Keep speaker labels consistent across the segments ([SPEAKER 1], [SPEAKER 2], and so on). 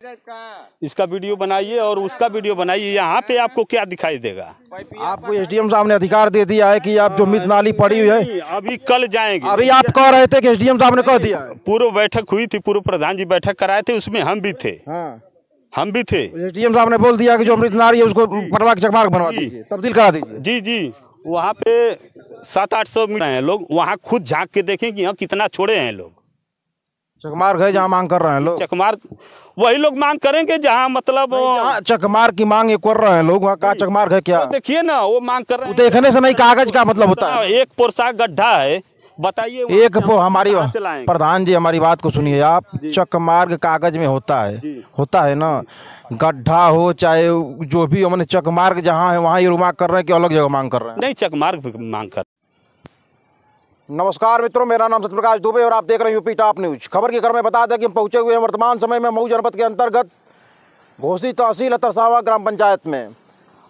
[SPEAKER 1] इसका वीडियो बनाइए और उसका वीडियो बनाइए। यहाँ पे आपको क्या दिखाई देगा?
[SPEAKER 2] आपको एसडीएम साहब ने अधिकार दे दिया है कि आप जो मृत नाली पड़ी हुई है,
[SPEAKER 1] अभी कल जाएंगे।
[SPEAKER 2] अभी आप कह रहे थे कि एसडीएम साहब ने कह दिया है।
[SPEAKER 1] पूर्व बैठक हुई थी, पूर्व प्रधान जी बैठक कराए थे, उसमें हम भी थे। हम भी थे।
[SPEAKER 2] एसडीएम साहब ने बोल दिया कि जो मृत नाली है उसको पटवा के चकमार्ग बनवा दीजिए, तब्दील करा दीजिए।
[SPEAKER 1] जी जी, वहाँ पे 700-800 मीटर हैं लोग, वहाँ खुद झांक के देखें कि यहाँ कितना छोड़े हैं लोग।
[SPEAKER 2] चकमार्ग है जहाँ मांग कर रहे हैं लोग,
[SPEAKER 1] चकमार्ग वही लोग मांग करेंगे जहाँ मतलब
[SPEAKER 2] चकमार्ग की मांग ये कर रहे हैं लोग, वहाँ का चकमार्ग है क्या?
[SPEAKER 1] देखिए ना, वो मांग कर रहे हैं।
[SPEAKER 2] देखने से नहीं कागज का मतलब होता है।
[SPEAKER 1] एक पोरसा गड्ढा है, बताइए।
[SPEAKER 2] एक हमारी प्रधान जी हमारी बात को सुनिए आप, चकमार्ग कागज में होता है ना, गड्ढा हो चाहे जो भी, मैंने चकमार्ग जहाँ है वहाँ ये मांग कर रहे हैं कि अलग जगह मांग कर रहे हैं?
[SPEAKER 1] नहीं, चकमार्ग मांग कर।
[SPEAKER 2] नमस्कार मित्रों, मेरा नाम सत्यप्रकाश दुबे और आप देख रहे हैं यूपी टॉप न्यूज। खबर की क्रम में बता दें कि हम पहुंचे हुए हैं वर्तमान समय में मऊ जनपद के अंतर्गत घोसी तहसील अतरसावा ग्राम पंचायत में।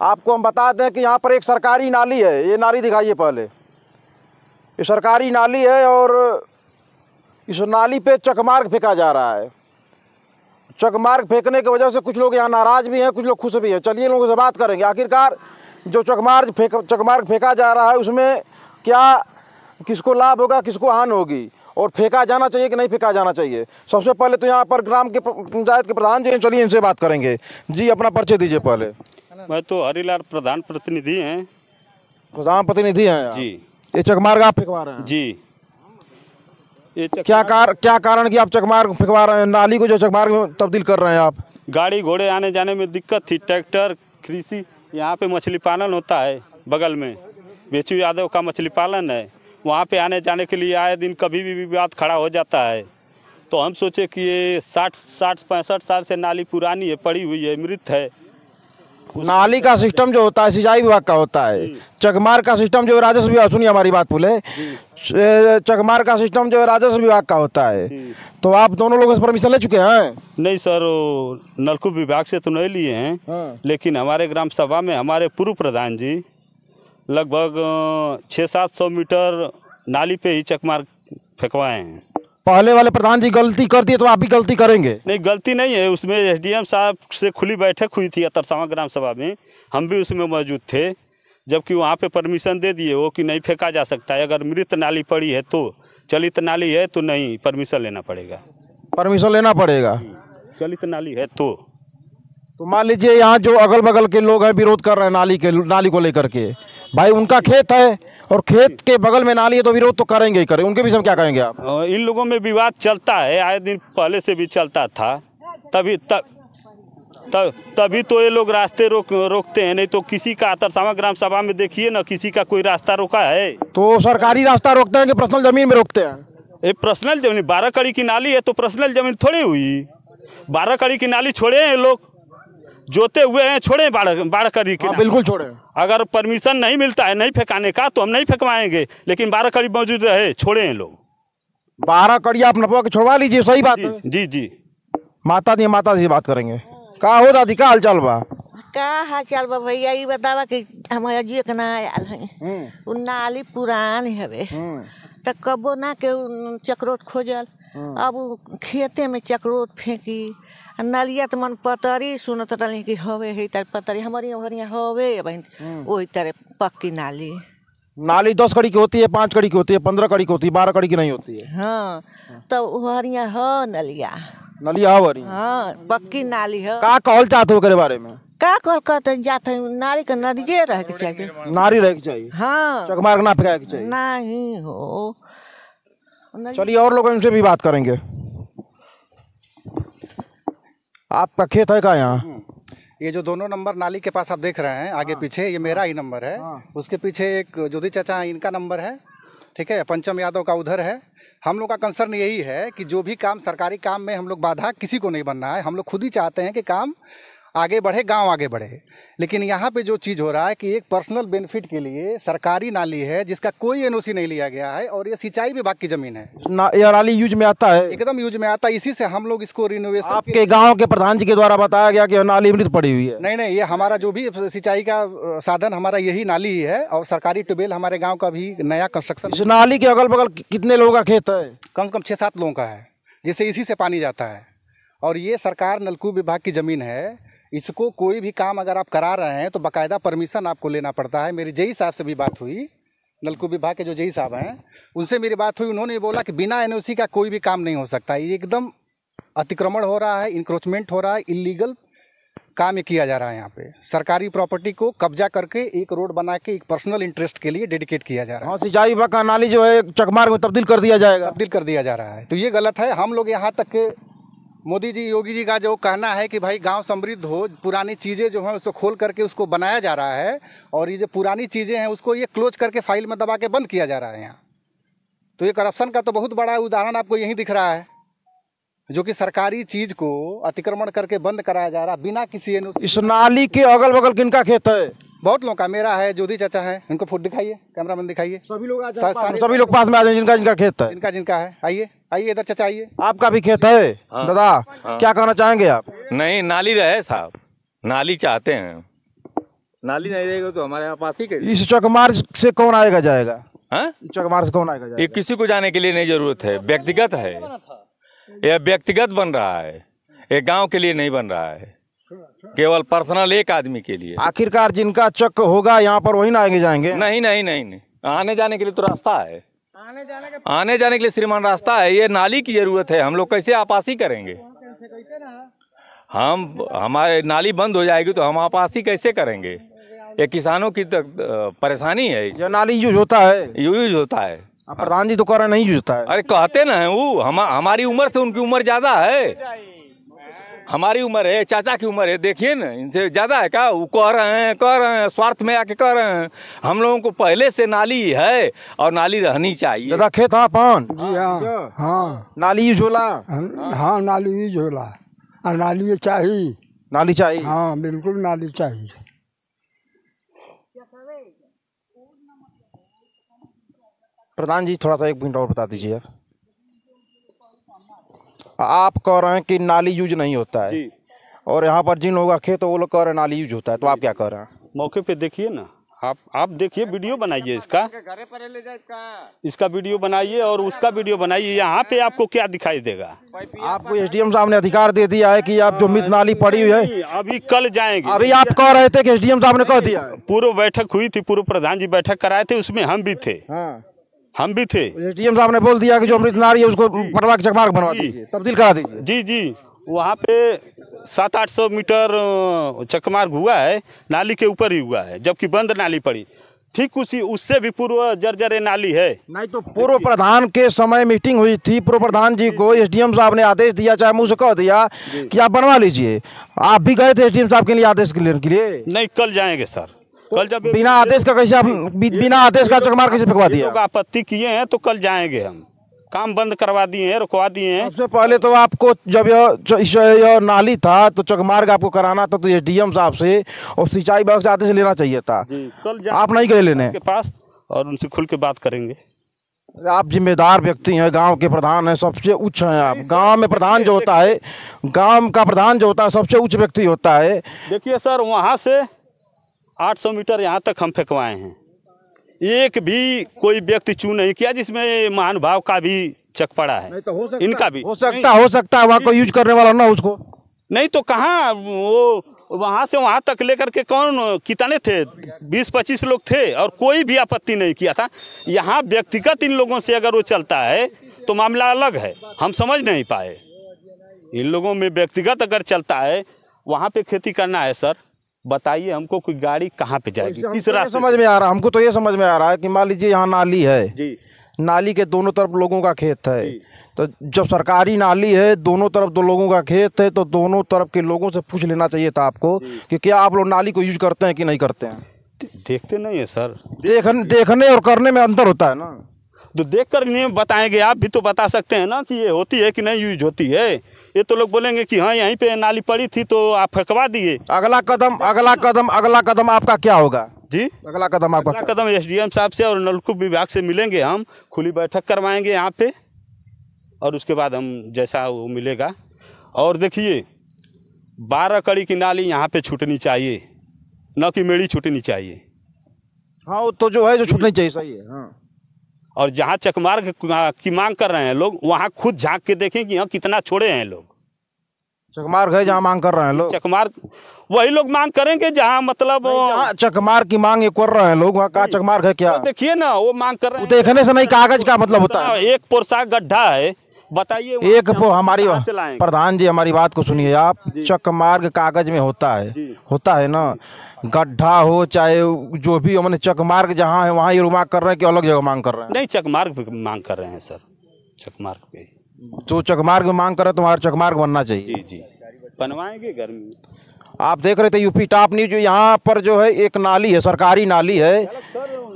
[SPEAKER 2] आपको हम बता दें कि यहाँ पर एक सरकारी नाली है, ये नाली दिखाइए पहले। ये सरकारी नाली है और इस नाली पे चकमार्ग फेंका जा रहा है। चकमार्ग फेंकने की वजह से कुछ लोग यहाँ नाराज़ भी हैं, कुछ लोग खुश भी हैं। चलिए लोगों से बात करेंगे, आखिरकार जो चकमार्ग फेंका जा रहा है उसमें क्या, किसको लाभ होगा, किसको हानि होगी, और फेंका जाना चाहिए कि नहीं फेंका जाना चाहिए। सबसे पहले तो यहाँ पर ग्राम के पंचायत के प्रधान जी हैं, चलिए इनसे बात करेंगे। जी अपना परिचय दीजिए पहले।
[SPEAKER 1] मैं तो हरिलाल प्रधान प्रतिनिधि हैं।
[SPEAKER 2] प्रधान प्रतिनिधि हैं
[SPEAKER 1] जी।
[SPEAKER 2] ये चकमार्ग आप फेंकवा रहे हैं? जी।
[SPEAKER 1] ये
[SPEAKER 2] क्या कारण कि आप चकमार्ग फेंकवा रहे हैं, नाली को जो चकमार्ग में तब्दील कर रहे हैं आप?
[SPEAKER 1] गाड़ी घोड़े आने जाने में दिक्कत थी, ट्रैक्टर, कृषि, यहाँ पे मछली पालन होता है बगल में, बेचू यादव का मछली पालन है, वहाँ पे आने जाने के लिए आए दिन कभी भी विवाद खड़ा हो जाता है। तो हम सोचे कि ये 60-65 साल से नाली पुरानी है, पड़ी हुई है, मृत है।
[SPEAKER 2] नाली का सिस्टम जो होता है सिंचाई विभाग का होता है, चकमार्ग का सिस्टम जो राजस्व विभाग, सुनिए हमारी बात बोले, चकमार्ग का सिस्टम जो राजस्व विभाग का होता है। तो आप दोनों लोगों से परमिशन ले चुके हैं? नहीं
[SPEAKER 1] सर, नलकूप विभाग से तो नहीं लिए हैं, लेकिन हमारे ग्राम सभा में हमारे पूर्व प्रधान जी लगभग 600-700 मीटर नाली पे ही चकमार्ग फेंकवाए हैं।
[SPEAKER 2] पहले वाले प्रधान जी गलती कर दिए तो आप भी गलती करेंगे?
[SPEAKER 1] नहीं, गलती नहीं है, उसमें एसडीएम साहब से खुली बैठक हुई थी अतरसावा ग्राम सभा में, हम भी उसमें मौजूद थे, जबकि वहाँ पे परमिशन दे दिए वो कि नहीं फेंका जा सकता है। अगर मृत नाली पड़ी है तो, चलित नाली है तो नहीं, परमिशन लेना पड़ेगा।
[SPEAKER 2] परमिशन लेना पड़ेगा?
[SPEAKER 1] चलित नाली है तो
[SPEAKER 2] मान लीजिए यहाँ जो अगल बगल के लोग हैं विरोध कर रहे हैं नाली को लेकर के, भाई उनका खेत है और खेत के बगल में नाली है तो विरोध तो करेंगे ही करें, उनके विषय में क्या कहेंगे आप?
[SPEAKER 1] इन लोगों में विवाद चलता है, आए दिन पहले से भी चलता था, तभी तो ये लोग रास्ते रोकते हैं। नहीं तो किसी का अतरसावा ग्राम सभा में देखिए ना, किसी का कोई रास्ता रोका है? तो
[SPEAKER 2] सरकारी रास्ता रोकते हैं कि पर्सनल जमीन में रोकते हैं?
[SPEAKER 1] ये पर्सनल जमीन, 12 कड़ी की नाली है तो पर्सनल जमीन थोड़ी हुई। 12 कड़ी की नाली छोड़े हैं लोग, जोते हुए हैं, छोड़े 12 कड़ी की।
[SPEAKER 2] बिल्कुल छोड़े।
[SPEAKER 1] अगर परमिशन नहीं मिलता है नहीं फेंकाने का तो हम नहीं फेंकवाएंगे, लेकिन 12 कड़ी मौजूद रहे, छोड़े हैं लोग।
[SPEAKER 2] 12 कड़ी आप नपवा के छोड़वा लीजिए, सही बात है।
[SPEAKER 1] जी जी।
[SPEAKER 2] माता जी बात करेंगे। का हो दादी, का हाल चाल बा?
[SPEAKER 3] का हाल चाल बा भैया, ये बतावा कि हमारा जी के ना आयल है, उ नाली पुरान हवे त कबो ना के चक्रोट खोजल, अब खेते में चक्रोट फेंकी, नलिया तो मन पतरी सुनत रही कि हवे है तर पतरी, हमारी हवे वही तरह पक्की नाली
[SPEAKER 2] 10 कड़ी की होती है, 5 कड़ी की होती है, 15 कड़ी की होती है, 12 कड़ी की नहीं होती है।
[SPEAKER 3] हाँ, तो हरिया हो नलिया
[SPEAKER 2] हाँ,
[SPEAKER 3] पक्की नाली है।
[SPEAKER 2] का कहल चाहते हो के बारे में?
[SPEAKER 3] का कहल कहते जाते नाली का नदिये रह के चाहिए,
[SPEAKER 2] नारी रह के चाहिए।
[SPEAKER 3] हाँ,
[SPEAKER 2] चकमार्ग ना फेंका के चाहिए।
[SPEAKER 3] नहीं हो।
[SPEAKER 2] चलिए और लोग इनसे भी बात करेंगे। आपका खेत है का यहाँ?
[SPEAKER 4] ये जो दोनों नंबर नाली के पास आप देख रहे हैं आगे पीछे, ये मेरा ही नंबर है। उसके पीछे एक जोधी चाचा इनका नंबर है, ठीक है, पंचम यादव का उधर है। हम लोग का कंसर्न यही है कि जो भी काम, सरकारी काम में हम लोग बाधा किसी को नहीं बनना है। हम लोग खुद ही चाहते हैं कि काम आगे बढ़े, गांव आगे बढ़े। लेकिन यहाँ पे जो चीज़ हो रहा है कि एक पर्सनल बेनिफिट के लिए सरकारी नाली है जिसका कोई एनओसी नहीं लिया गया है, और ये सिंचाई विभाग की जमीन है।
[SPEAKER 2] ये नाली यूज में आता है?
[SPEAKER 4] एकदम यूज में आता है। इसी से हम लोग इसको रिनोवेशन,
[SPEAKER 2] आपके गांव के प्रधान जी के द्वारा बताया गया कि नाली मृत पड़ी हुई है?
[SPEAKER 4] नहीं, ये हमारा जो भी सिंचाई का साधन हमारा यही नाली ही है, और सरकारी ट्यूबवेल हमारे गाँव का भी नया कंस्ट्रक्शन।
[SPEAKER 2] इस नाली के अगल बगल कितने लोगों का खेत है?
[SPEAKER 4] कम से कम 6-7 लोगों का है, जिससे इसी से पानी जाता है। और ये सरकार नलकूप विभाग की ज़मीन है। इसको कोई भी काम अगर आप करा रहे हैं तो बाकायदा परमिशन आपको लेना पड़ता है। मेरी जेई साहब से भी बात हुई, नलकूप विभाग के जो जेई साहब हैं उनसे मेरी बात हुई। उन्होंने बोला कि बिना एनओसी का कोई भी काम नहीं हो सकता। ये एकदम अतिक्रमण हो रहा है, इंक्रोचमेंट हो रहा है, इलीगल काम ये किया जा रहा है। यहाँ पे सरकारी प्रॉपर्टी को कब्जा करके एक रोड बना के एक पर्सनल इंटरेस्ट के लिए डेडिकेट किया जा रहा है।
[SPEAKER 2] हाँ, सिंचाई विभाग का नाली जो है चकमार्ग में तब्दील कर दिया जाएगा।
[SPEAKER 4] तब्दील कर दिया जा रहा है, तो ये गलत है। हम लोग यहाँ तक के मोदी जी, योगी जी का जो कहना है कि भाई गांव समृद्ध हो, पुरानी चीज़ें जो हैं उसको खोल करके उसको बनाया जा रहा है, और ये जो पुरानी चीज़ें हैं उसको ये क्लोज करके फाइल में दबा के बंद किया जा रहा है यहाँ। तो ये करप्शन का तो बहुत बड़ा उदाहरण आपको यहीं दिख रहा है, जो कि सरकारी चीज़ को अतिक्रमण करके बंद कराया जा रहा है बिना किसी एनओसी।
[SPEAKER 2] इस नाली के अगल बगल किनका खेत है?
[SPEAKER 4] बहुत लोगों का, मेरा है, ज्योति चाचा है, इनको फोटो दिखाइए, कैमरामैन दिखाइए।
[SPEAKER 2] सभी लोग पास में आ जाए जिनका खेत है।
[SPEAKER 4] जिनका है, आइए आइए इधर चाचा आइए।
[SPEAKER 2] आपका भी खेत है?
[SPEAKER 5] हाँ।
[SPEAKER 2] दादा, क्या कहना चाहेंगे आप?
[SPEAKER 5] नहीं, नाली रहे साहब, नाली चाहते हैं। नाली नहीं रहेगा तो हमारे यहाँ पास ही कैसे?
[SPEAKER 2] इस चकमार्ग से कौन आएगा जाएगा?
[SPEAKER 5] हाँ,
[SPEAKER 2] इस चकमार्ग से कौन आएगा जाएगा?
[SPEAKER 5] ये किसी को जाने के लिए नहीं जरूरत है, व्यक्तिगत है, यह व्यक्तिगत बन रहा है, ये गांव के लिए नहीं बन रहा है, केवल पर्सनल एक आदमी के लिए।
[SPEAKER 2] आखिरकार जिनका चक होगा यहाँ पर वही ना आगे जाएंगे?
[SPEAKER 5] नहीं नहीं नहीं नहीं, आने जाने के लिए तो रास्ता है, आने जाने के लिए श्रीमान रास्ता है। ये नाली की जरूरत है, हम लोग कैसे आपासी करेंगे? हमारे नाली बंद हो जाएगी तो हम आपासी कैसे करेंगे? ये किसानों की तो परेशानी है।
[SPEAKER 2] यह नाली यूज होता है?
[SPEAKER 5] यूज होता है।
[SPEAKER 2] प्रधान जी तो कह रहे नहीं यूज होता है।
[SPEAKER 5] अरे कहते ना है वो, हमारी उम्र से उनकी उम्र ज्यादा है, हमारी उम्र है, चाचा की उम्र है, देखिए ना, इनसे ज्यादा है क्या? वो कह रहे हैं स्वार्थ में आके कह रहे हैं। हम लोगों को पहले से नाली है और नाली रहनी चाहिए।
[SPEAKER 2] दादा खेत हाँ पान?
[SPEAKER 6] जी हाँ, हाँ
[SPEAKER 2] नाली यूज होला?
[SPEAKER 6] हाँ नाली यूज होला, और नाली चाहिए।
[SPEAKER 2] नाली चाहिए?
[SPEAKER 6] हाँ बिल्कुल नाली चाहिए।
[SPEAKER 2] प्रधान जी थोड़ा सा एक मिनट और बता दीजिए। आप कह रहे हैं कि नाली यूज नहीं होता है, और यहाँ पर जिन लोगों का खेत है वो लोग कह रहे हैं नाली यूज होता है, तो आप क्या कह रहे हैं?
[SPEAKER 1] मौके पे देखिए ना, आप देखिए, वीडियो बनाइए इसका वीडियो बनाइए और उसका वीडियो बनाइए। यहाँ पे आपको क्या दिखाई देगा?
[SPEAKER 2] आपको एसडीएम साहब ने अधिकार दे दिया है कि आप जो मृत नाली पड़ी हुई है,
[SPEAKER 1] अभी कल जाएंगे।
[SPEAKER 2] अभी आप कह रहे थे कि एसडीएम साहब ने कह दिया है।
[SPEAKER 1] पूर्व बैठक हुई थी, पूर्व प्रधान जी बैठक कराए थे, उसमें हम भी थे।
[SPEAKER 2] हाँ,
[SPEAKER 1] हम भी थे।
[SPEAKER 2] एसडीएम साहब ने बोल दिया कि जो मृत नाली है उसको पटवा के चकमार्ग बनवा दीजिए, तब्दील करा दीजिए।
[SPEAKER 1] जी जी, वहाँ पे 700-800 मीटर चकमार्ग हुआ है, नाली के ऊपर ही हुआ है, जबकि बंद नाली पड़ी। ठीक उससे भी पूर्व जर्जर नाली है।
[SPEAKER 2] नहीं तो पूर्व प्रधान के समय मीटिंग हुई थी, पूर्व प्रधान जी को एसडीएम साहब ने आदेश दिया, चाहे मुँह से कह दिया कि आप बनवा लीजिए। आप भी गए थे एसडीएम साहब के लिए आदेश लेने के लिए?
[SPEAKER 1] नहीं, कल जाएंगे सर। कल जब
[SPEAKER 2] बिना आदेश का कैसे आप बिना आदेश का चकमार्ग कैसे फेंकवा दिया?
[SPEAKER 1] लोग आपत्ति किए हैं तो कल जाएंगे हम। काम बंद करवा दिए हैं, रुकवा दिए हैं।
[SPEAKER 2] सबसे पहले तो आपको जब यह नाली था तो चकमार्ग आपको कराना था तो एसडीएम साहब से और सिंचाई विभाग से आदेश लेना चाहिए था।
[SPEAKER 1] कल
[SPEAKER 2] आप नहीं गए लेने
[SPEAKER 1] के पास, और उनसे खुल के बात करेंगे।
[SPEAKER 2] आप जिम्मेदार व्यक्ति हैं, गांव के प्रधान हैं, सबसे उच्च हैं आप। गांव में प्रधान जो होता है, गांव का प्रधान जो होता है सबसे उच्च व्यक्ति होता है।
[SPEAKER 1] देखिए सर, वहाँ से 800 मीटर यहाँ तक हम फेंकवाए हैं, एक भी कोई व्यक्ति चू नहीं किया जिसमें महानुभाव का भी चक पड़ा है।
[SPEAKER 2] नहीं तो हो सकता,
[SPEAKER 1] इनका भी
[SPEAKER 2] हो सकता है वहाँ कोई यूज करने वाला ना उसको।
[SPEAKER 1] नहीं तो कहाँ, वो वहाँ से वहाँ तक लेकर के कौन, कितने थे? 20-25 लोग थे और कोई भी आपत्ति नहीं किया था। यहाँ व्यक्तिगत इन लोगों से अगर वो चलता है तो मामला अलग है, हम समझ नहीं पाए। इन लोगों में व्यक्तिगत अगर चलता है, वहाँ पे खेती करना है सर, बताइए हमको कोई गाड़ी कहाँ पे जाएगी, किस रास्ते?
[SPEAKER 2] समझ में आ रहा, हमको तो ये समझ में आ रहा है कि मान लीजिए यहाँ नाली है
[SPEAKER 1] जी, नाली
[SPEAKER 2] के दोनों तरफ लोगों का खेत है, तो जब सरकारी नाली है, दोनों तरफ दो लोगों का खेत है, तो दोनों तरफ के लोगों से पूछ लेना चाहिए था आपको कि क्या आप लोग नाली को यूज करते हैं कि नहीं करते हैं।
[SPEAKER 1] देखते नहीं है सर,
[SPEAKER 2] देखने और करने में अंतर होता है ना।
[SPEAKER 1] तो देख कर नहीं बताएंगे, आप भी तो बता सकते हैं ना कि ये होती है कि नहीं यूज होती है। ये तो लोग बोलेंगे कि हाँ यहीं पे नाली पड़ी थी तो आप फेंकवा दिए।
[SPEAKER 2] अगला कदम आपका क्या होगा
[SPEAKER 1] जी?
[SPEAKER 2] अगला कदम
[SPEAKER 1] एसडीएम साहब से और नलकूप विभाग से मिलेंगे, हम खुली बैठक करवाएंगे यहाँ पे, और उसके बाद हम जैसा वो मिलेगा। और देखिए 12 कड़ी की नाली यहाँ पे छूटनी चाहिए, न कि मेड़ी छूटनी चाहिए।
[SPEAKER 2] हाँ तो जो है जो छूटनी चाहिए, सही है। हाँ,
[SPEAKER 1] और जहाँ चकमार्ग की मांग कर रहे हैं लोग, वहाँ खुद झांक के देखें कि हाँ कितना छोड़े हैं लोग।
[SPEAKER 2] चकमार्ग है जहाँ मांग कर रहे हैं लोग,
[SPEAKER 1] चकमार्ग वही लोग मांग करेंगे जहाँ मतलब
[SPEAKER 2] जहाँ चकमार्ग की मांग ये कर रहे हैं लोग, वहाँ का चकमार्ग है क्या?
[SPEAKER 1] तो देखिए ना वो मांग कर रहे हैं।
[SPEAKER 2] देखने से नहीं कागज का मतलब होता है।
[SPEAKER 1] एक पोरसा गड्ढा है, बताइए
[SPEAKER 2] एक हमारी
[SPEAKER 1] कहाँ से लाएंगे?
[SPEAKER 2] प्रधान जी हमारी बात को सुनिए आप, चकमार्ग कागज में होता है ना, गड्ढा हो चाहे जो भी हो, मैंने चकमार्ग जहाँ है वहाँ ये मांग कर रहे हैं कि अलग जगह मांग कर रहे हैं?
[SPEAKER 1] नहीं, चकमार्ग पे मांग कर रहे हैं सर, चकमार्ग पे।
[SPEAKER 2] तो चकमार्ग में मांग कर रहे हैं तो हमारा चकमार्ग बनना चाहिए।
[SPEAKER 1] जी जी बनवाएंगे गर्मी में।
[SPEAKER 2] आप देख रहे थे यूपी टॉप न्यूज, यहाँ पर जो है एक नाली है, सरकारी नाली है,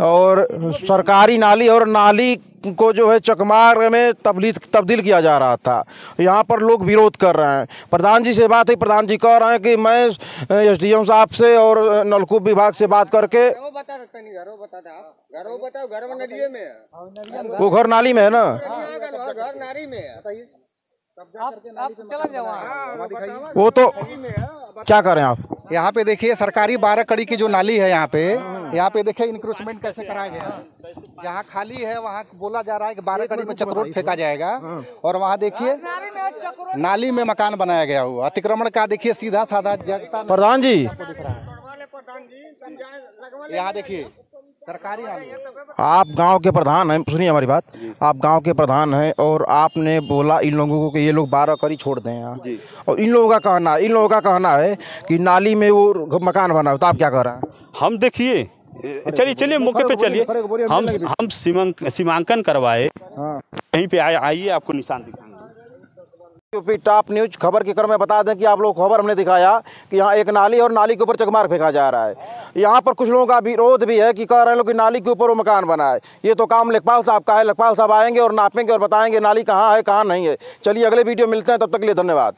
[SPEAKER 2] और सरकारी नाली और नाली को जो है चकमार्ग में तब्दील किया जा रहा था। यहाँ पर लोग विरोध कर रहे हैं। प्रधान जी से बात है, प्रधान जी कह रहे हैं कि मैं एसडीएम साहब से और नलकूप विभाग से बात करके, वो घर नाली में है ना, वो तो क्या करें आप।
[SPEAKER 4] यहाँ पे देखिए सरकारी 12 कड़ी की जो नाली है यहाँ पे देखिए इंक्रोचमेंट कैसे कराया गया है। जहाँ खाली है वहाँ बोला जा रहा है कि 12 कड़ी में चक्रोट फेंका जाएगा, और वहाँ देखिए नाली में मकान बनाया गया हुआ अतिक्रमण का देखिए सीधा साधा जगता।
[SPEAKER 2] प्रधान जी
[SPEAKER 4] यहाँ देखिए सरकारी नाली,
[SPEAKER 2] आप गांव के प्रधान हैं, सुनिए हमारी बात, आप गांव के प्रधान हैं और आपने बोला इन लोगों को कि ये लोग 12 कड़ी छोड़ दें यहाँ, और इन लोगों का कहना है कि नाली में वो मकान बना हो, तो आप क्या कह रहे हैं? हम
[SPEAKER 1] देखिए चलिए मौके पे चलिए, हम सीमांकन करवाए, कहीं पे आइए आपको निशान दिखाएंगे।
[SPEAKER 2] यूपी टॉप न्यूज खबर के क्रम में बता दें कि आप लोग खबर हमने दिखाया कि यहाँ एक नाली और नाली के ऊपर चकमार्ग फेंका जा रहा है। यहाँ पर कुछ लोगों का विरोध भी है कि कह रहे हैं लोग कि नाली के ऊपर वो मकान बना है। ये तो काम लेखपाल साहब का है, लेखपाल साहब आएंगे और नापेंगे और बताएंगे नाली कहाँ है कहाँ नहीं है। चलिए अगले वीडियो मिलते हैं, तब तक के लिए धन्यवाद।